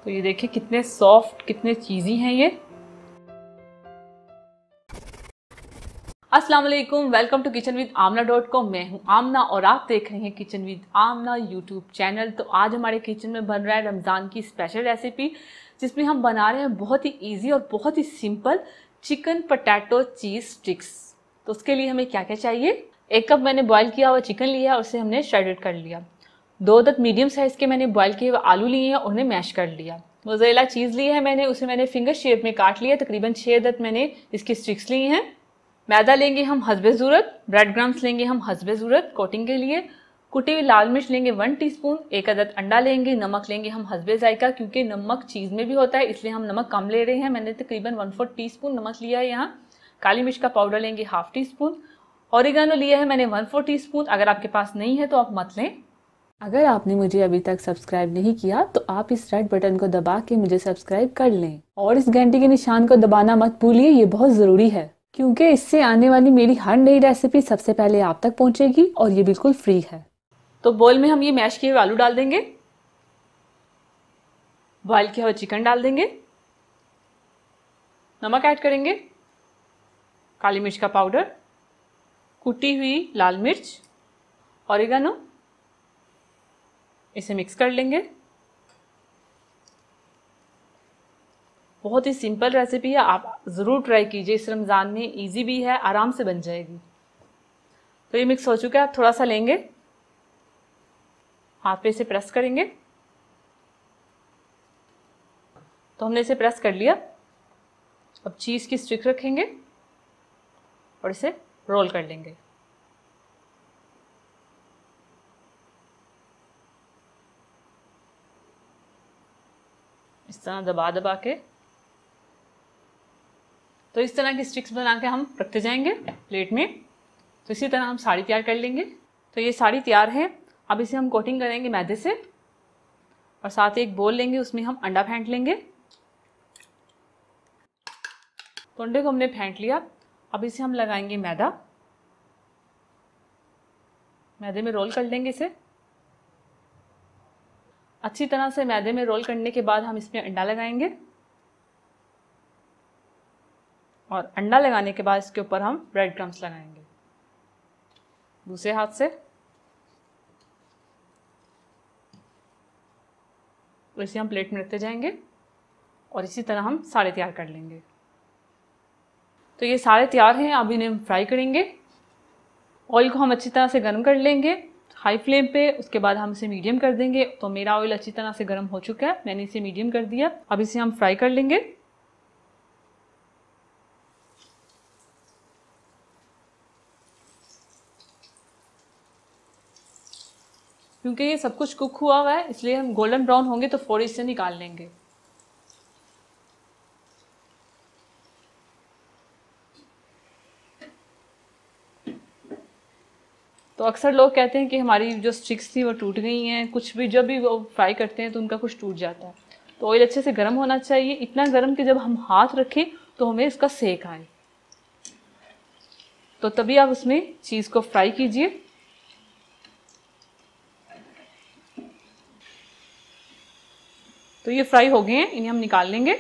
तो ये देखिए कितने सॉफ्ट, कितने चीज़ी हैं ये। अस्सलाम वालेकुम, welcome to kitchen with Amna dot com. मैं हूं आमना और आप देख रहे हैं kitchen with Amna YouTube channel. तो आज हमारे किचन में बन रहा है रमज़ान की स्पेशल रेसिपी, जिसमें हम बना रहे हैं बहुत ही इजी और बहुत ही सिंपल चिकन पोटैटो चीज़ स्टिक्स। तो उसके लिए हमें क्या क्या चाहिए। 1 कप मैंने बॉयल किया हुआ चिकन लिया और उसे हमने श्रेडेड कर लिया। 2 अदद मीडियम साइज़ के मैंने बॉयल किए हुए आलू लिए हैं, उन्हें मैश कर लिया। मोज़रेला चीज़ ली है मैंने, उसे मैंने फिंगर शेप में काट लिया। तकरीबन 6 अदद मैंने इसकी स्टिक्स ली हैं। मैदा लेंगे हम हस्बे ज़रूरत, ब्रेड क्रम्स लेंगे हम हस्बे ज़रूरत कोटिंग के लिए। कुटी हुई लाल मिर्च लेंगे 1 टीस्पून। 1 अदद अंडा लेंगे। नमक लेंगे हम हस्बे जायका, क्योंकि नमक चीज़ में भी होता है इसलिए हम नमक कम ले रहे हैं। मैंने तकरीबन 1/4 टीस्पून नमक लिया है यहाँ। काली मिर्च का पाउडर लेंगे 1/2 टीस्पून। ऑरिगेनो लिया है मैंने 1/4 टीस्पून। अगर आपके पास नहीं है तो आप मत लें। अगर आपने मुझे अभी तक सब्सक्राइब नहीं किया तो आप इस रेड बटन को दबा के मुझे सब्सक्राइब कर लें और इस घंटी के निशान को दबाना मत भूलिए, ये बहुत ज़रूरी है, क्योंकि इससे आने वाली मेरी हर नई रेसिपी सबसे पहले आप तक पहुंचेगी और ये बिल्कुल फ्री है। तो बोल में हम ये मैश किए हुए आलू डाल देंगे, बॉयल किया हुआ चिकन डाल देंगे, नमक ऐड करेंगे, काली मिर्च का पाउडर, कुटी हुई लाल मिर्च, ऑरिगेनो, इसे मिक्स कर लेंगे। बहुत ही सिंपल रेसिपी है, आप ज़रूर ट्राई कीजिए इस रमज़ान में। इजी भी है, आराम से बन जाएगी। तो ये मिक्स हो चुका है। आप थोड़ा सा लेंगे, हाथ पे इसे प्रेस करेंगे। तो हमने इसे प्रेस कर लिया। अब चीज़ की स्टिक रखेंगे और इसे रोल कर लेंगे। इस तरह दबा दबा के। तो इस तरह की स्टिक्स बना के हम रखते जाएंगे प्लेट में। तो इसी तरह हम साड़ी तैयार कर लेंगे। तो ये साड़ी तैयार है। अब इसे हम कोटिंग करेंगे मैदे से और साथ ही एक बोल लेंगे, उसमें हम अंडा फेंट लेंगे। तो अंडे को हमने फेंट लिया। अब इसे हम लगाएंगे मैदा, मैदे में रोल कर लेंगे इसे अच्छी तरह से। मैदे में रोल करने के बाद हम इसमें अंडा लगाएंगे और अंडा लगाने के बाद इसके ऊपर हम ब्रेड क्रम्स लगाएंगे दूसरे हाथ से। इसे हम प्लेट में रखते जाएंगे और इसी तरह हम सारे तैयार कर लेंगे। तो ये सारे तैयार हैं। अब इन्हें हम फ्राई करेंगे। ऑयल को हम अच्छी तरह से गर्म कर लेंगे हाई फ्लेम पे। उसके बाद हम इसे मीडियम कर देंगे। तो मेरा ऑयल अच्छी तरह से गर्म हो चुका है, मैंने इसे मीडियम कर दिया। अब इसे हम फ्राई कर लेंगे। क्योंकि ये सब कुछ कुक हुआ हुआ है इसलिए हम गोल्डन ब्राउन होंगे तो फौरन इसे निकाल लेंगे। तो अक्सर लोग कहते हैं कि हमारी जो स्टिक्स थी वो टूट गई हैं। कुछ भी जब भी वो फ्राई करते हैं तो उनका कुछ टूट जाता है। तो ऑयल अच्छे से गर्म होना चाहिए, इतना गर्म कि जब हम हाथ रखें तो हमें इसका सेक आए। तो तभी आप उसमें चीज़ को फ्राई कीजिए। तो ये फ्राई हो गए हैं, इन्हें हम निकाल लेंगे।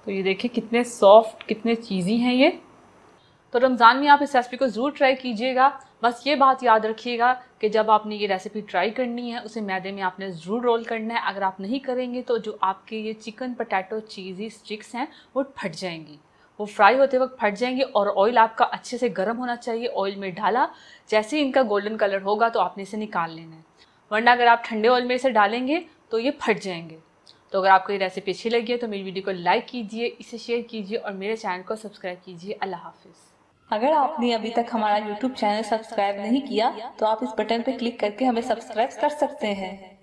तो ये देखिए कितने सॉफ्ट, कितने चीज़ी हैं ये। तो रमज़ान में आप इस रेसिपी को ज़रूर ट्राई कीजिएगा। बस ये बात याद रखिएगा कि जब आपने ये रेसिपी ट्राई करनी है उसे मैदे में आपने ज़रूर रोल करना है। अगर आप नहीं करेंगे तो जो आपके ये चिकन पोटैटो चीज़ी स्टिक्स हैं वो फट जाएंगी, वो फ्राई होते वक्त फट जाएंगी। और ऑयल आपका अच्छे से गर्म होना चाहिए। ऑयल में डाला, जैसे ही इनका गोल्डन कलर होगा तो आपने इसे निकाल लेना है, वरना अगर आप ठंडे ऑयल में इसे डालेंगे तो ये फट जाएंगे। तो अगर आपको ये रेसिपी अच्छी लगी है तो मेरी वीडियो को लाइक कीजिए, इसे शेयर कीजिए और मेरे चैनल को सब्सक्राइब कीजिए। अल्लाह हाफिज़। अगर आपने अभी तक हमारा YouTube चैनल सब्सक्राइब नहीं किया तो आप इस बटन पर क्लिक करके हमें सब्सक्राइब कर सकते हैं।